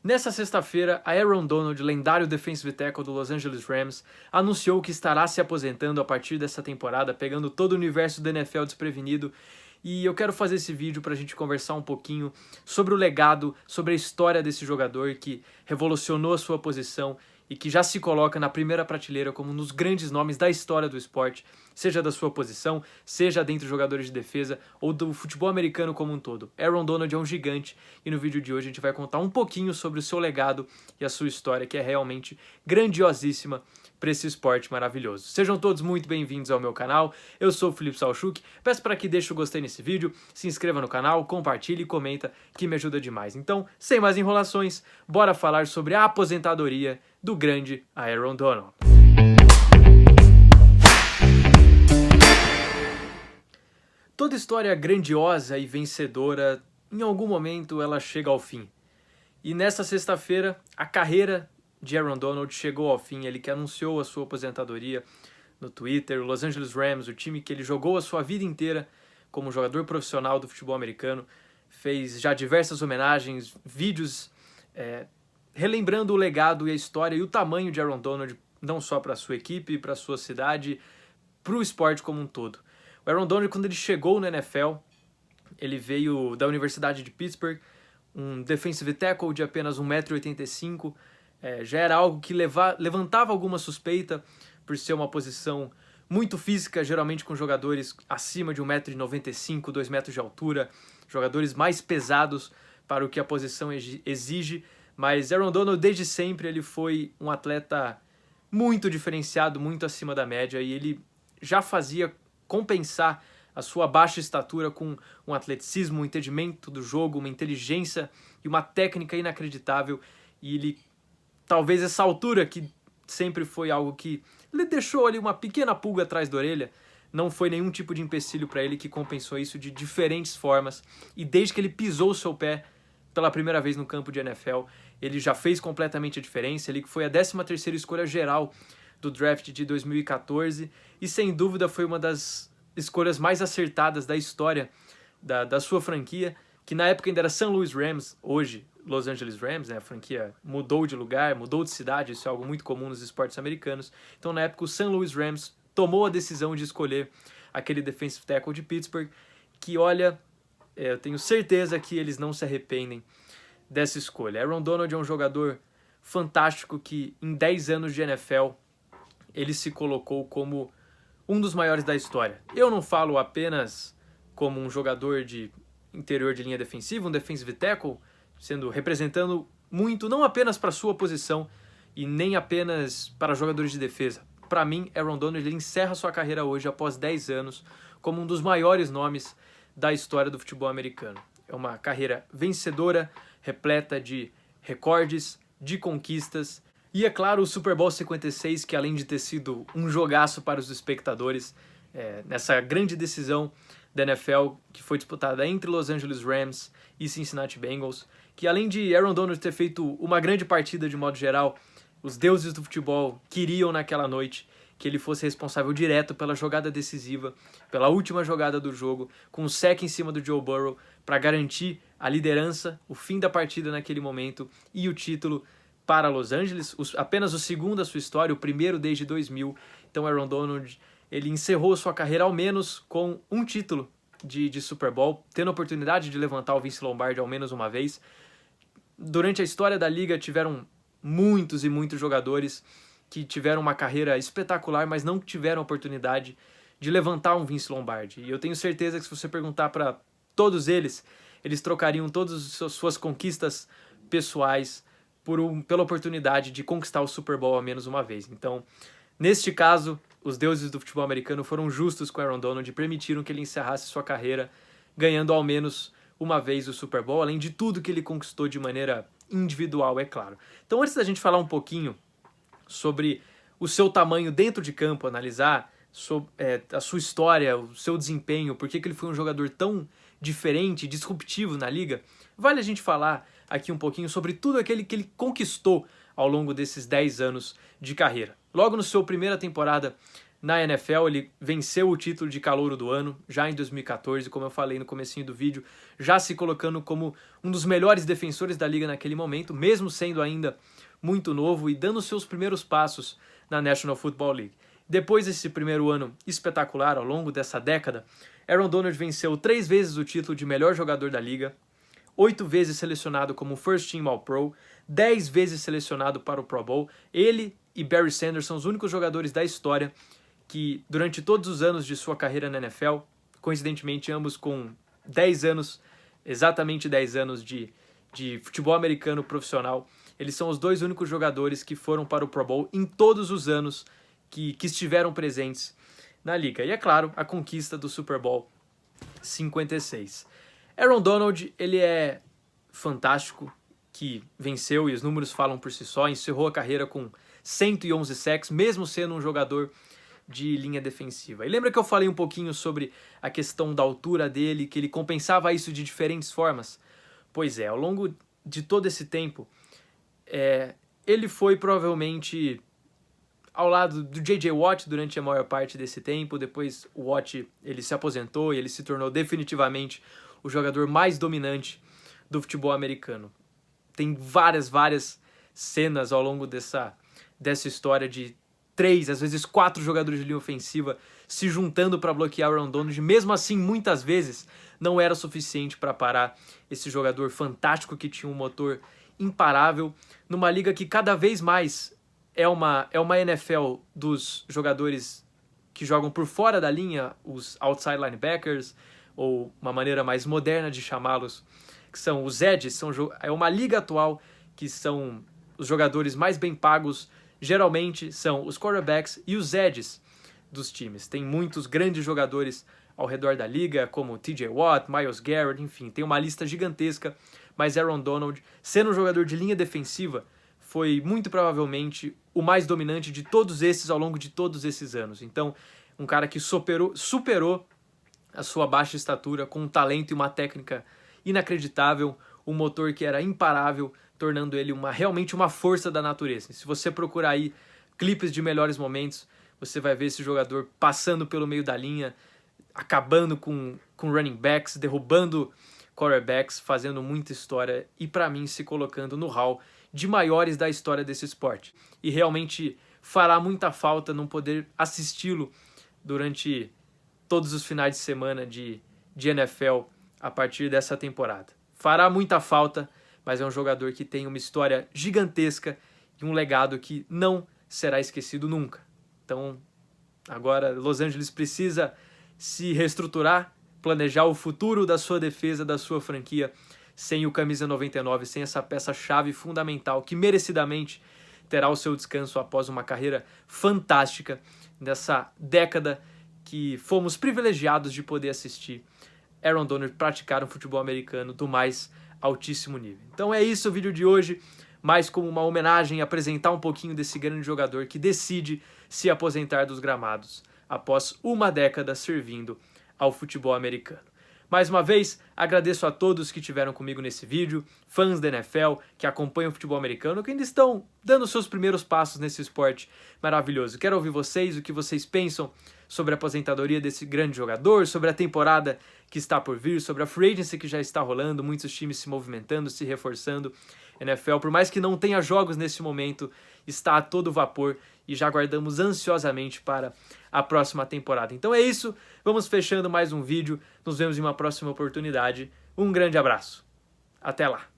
Nessa sexta-feira, Aaron Donald, lendário defensive tackle do Los Angeles Rams, anunciou que estará se aposentando a partir dessa temporada, pegando todo o universo do NFL desprevenido. E eu quero fazer esse vídeo para a gente conversar um pouquinho sobre o legado, sobre a história desse jogador que revolucionou a sua posição e que já se coloca na primeira prateleira como um dos grandes nomes da história do esporte, seja da sua posição, seja dentre os jogadores de defesa ou do futebol americano como um todo. Aaron Donald é um gigante e no vídeo de hoje a gente vai contar um pouquinho sobre o seu legado e a sua história, que é realmente grandiosíssima para esse esporte maravilhoso. Sejam todos muito bem-vindos ao meu canal, eu sou o Felipe Salchuk, peço para que deixe o gostei nesse vídeo, se inscreva no canal, compartilhe e comenta, que me ajuda demais. Então, sem mais enrolações, bora falar sobre a aposentadoria do grande Aaron Donald. Toda história grandiosa e vencedora, em algum momento ela chega ao fim. E nesta sexta-feira, a carreira de Aaron Donald chegou ao fim, ele que anunciou a sua aposentadoria no Twitter. O Los Angeles Rams, o time que ele jogou a sua vida inteira como jogador profissional do futebol americano, fez já diversas homenagens, vídeos relembrando o legado e a história e o tamanho de Aaron Donald, não só para a sua equipe, para a sua cidade, para o esporte como um todo. O Aaron Donald, quando ele chegou no NFL, ele veio da Universidade de Pittsburgh, um defensive tackle de apenas 1,85 m, já era algo que levantava alguma suspeita por ser uma posição muito física, geralmente com jogadores acima de 1,95 m, 2 metros de altura, jogadores mais pesados para o que a posição exige, mas Aaron Donald desde sempre ele foi um atleta muito diferenciado, muito acima da média, e ele já fazia compensar a sua baixa estatura com um atleticismo, um entendimento do jogo, uma inteligência e uma técnica inacreditável. E ele, talvez essa altura, que sempre foi algo que lhe deixou ali uma pequena pulga atrás da orelha, não foi nenhum tipo de empecilho para ele, que compensou isso de diferentes formas. E desde que ele pisou o seu pé pela primeira vez no campo de NFL, ele já fez completamente a diferença. Ele foi a 13ª escolha geral do draft de 2014 e sem dúvida foi uma das escolhas mais acertadas da história da sua franquia, que na época ainda era St. Louis Rams, hoje Los Angeles Rams, né? A franquia mudou de lugar, mudou de cidade, isso é algo muito comum nos esportes americanos. Então na época o St. Louis Rams tomou a decisão de escolher aquele defensive tackle de Pittsburgh, que olha, eu tenho certeza que eles não se arrependem dessa escolha. Aaron Donald é um jogador fantástico que em 10 anos de NFL ele se colocou como um dos maiores da história. Eu não falo apenas como um jogador de interior de linha defensiva, um defensive tackle, representando muito, não apenas para sua posição e nem apenas para jogadores de defesa. Para mim, Aaron Donald ele encerra sua carreira hoje, após 10 anos, como um dos maiores nomes da história do futebol americano. É uma carreira vencedora, repleta de recordes, de conquistas. E é claro, o Super Bowl 56, que além de ter sido um jogaço para os espectadores, nessa grande decisão da NFL, que foi disputada entre Los Angeles Rams e Cincinnati Bengals, que além de Aaron Donald ter feito uma grande partida de modo geral, os deuses do futebol queriam naquela noite que ele fosse responsável direto pela jogada decisiva, pela última jogada do jogo, com um sec em cima do Joe Burrow, para garantir a liderança, o fim da partida naquele momento e o título para Los Angeles, apenas o segundo da sua história, o primeiro desde 2000. Então Aaron Donald ele encerrou sua carreira ao menos com um título de Super Bowl, tendo a oportunidade de levantar o Vince Lombardi ao menos uma vez. Durante a história da liga tiveram muitos e muitos jogadores que tiveram uma carreira espetacular, mas não tiveram a oportunidade de levantar um Vince Lombardi. E eu tenho certeza que se você perguntar para todos eles, eles trocariam todas as suas conquistas pessoais pela oportunidade de conquistar o Super Bowl ao menos uma vez. Então, neste caso, os deuses do futebol americano foram justos com Aaron Donald e permitiram que ele encerrasse sua carreira ganhando ao menos uma vez o Super Bowl, além de tudo que ele conquistou de maneira individual, é claro. Então, antes da gente falar um pouquinho sobre o seu tamanho dentro de campo, analisar a sua história, o seu desempenho, por que ele foi um jogador tão diferente, disruptivo na liga, vale a gente falar aqui um pouquinho sobre tudo aquilo que ele conquistou ao longo desses 10 anos de carreira. Logo na sua primeira temporada na NFL. Ele venceu o título de calouro do ano já em 2014, como eu falei no comecinho do vídeo, já se colocando como um dos melhores defensores da liga naquele momento, mesmo sendo ainda muito novo e dando seus primeiros passos na National Football League. Depois desse primeiro ano espetacular, ao longo dessa década, Aaron Donald venceu 3 vezes o título de melhor jogador da liga, 8 vezes selecionado como First Team All-Pro, 10 vezes selecionado para o Pro Bowl. Ele e Barry Sanders são os únicos jogadores da história que, durante todos os anos de sua carreira na NFL, coincidentemente ambos com 10 anos, exatamente 10 anos de futebol americano profissional, eles são os 2 únicos jogadores que foram para o Pro Bowl em todos os anos que estiveram presentes na liga. E é claro, a conquista do Super Bowl 56. Aaron Donald, ele é fantástico, que venceu, e os números falam por si só, encerrou a carreira com 111 sacks, mesmo sendo um jogador de linha defensiva. E lembra que eu falei um pouquinho sobre a questão da altura dele, que ele compensava isso de diferentes formas? Pois é, ao longo de todo esse tempo, ele foi provavelmente ao lado do J.J. Watt durante a maior parte desse tempo. Depois o Watt ele se aposentou e ele se tornou definitivamente o jogador mais dominante do futebol americano. Tem várias cenas ao longo dessa história de 3, às vezes 4 jogadores de linha ofensiva se juntando para bloquear o Aaron Donald. Mesmo assim, muitas vezes não era suficiente para parar esse jogador fantástico que tinha um motor imparável, numa liga que cada vez mais é uma NFL dos jogadores que jogam por fora da linha, os outside linebackers, ou uma maneira mais moderna de chamá-los, que são os edges. É uma liga atual que são os jogadores mais bem pagos, geralmente são os quarterbacks e os edges dos times. Tem muitos grandes jogadores ao redor da liga, como T.J. Watt, Myles Garrett, enfim, tem uma lista gigantesca, mas Aaron Donald, sendo um jogador de linha defensiva, foi muito provavelmente o mais dominante de todos esses ao longo de todos esses anos. Então, um cara que superou a sua baixa estatura com um talento e uma técnica inacreditável, um motor que era imparável, tornando ele realmente uma força da natureza. E se você procurar aí clipes de melhores momentos, você vai ver esse jogador passando pelo meio da linha, acabando com running backs, derrubando quarterbacks, fazendo muita história e, para mim, se colocando no hall de maiores da história desse esporte. E realmente fará muita falta não poder assisti-lo durante todos os finais de semana de NFL a partir dessa temporada. Fará muita falta, mas é um jogador que tem uma história gigantesca e um legado que não será esquecido nunca. Então, agora Los Angeles precisa se reestruturar, planejar o futuro da sua defesa, da sua franquia, sem o camisa 99, sem essa peça-chave fundamental que merecidamente terá o seu descanso após uma carreira fantástica nessa década que fomos privilegiados de poder assistir Aaron Donald praticar um futebol americano do mais altíssimo nível. Então é isso o vídeo de hoje, mais como uma homenagem, apresentar um pouquinho desse grande jogador que decide se aposentar dos gramados após uma década servindo ao futebol americano. Mais uma vez, agradeço a todos que estiveram comigo nesse vídeo, fãs da NFL, que acompanham o futebol americano, que ainda estão dando seus primeiros passos nesse esporte maravilhoso. Quero ouvir vocês, o que vocês pensam sobre a aposentadoria desse grande jogador, sobre a temporada que está por vir, sobre a free agency que já está rolando, muitos times se movimentando, se reforçando. NFL, por mais que não tenha jogos nesse momento, está a todo vapor e já aguardamos ansiosamente para a próxima temporada. Então é isso, vamos fechando mais um vídeo, nos vemos em uma próxima oportunidade. Um grande abraço, até lá!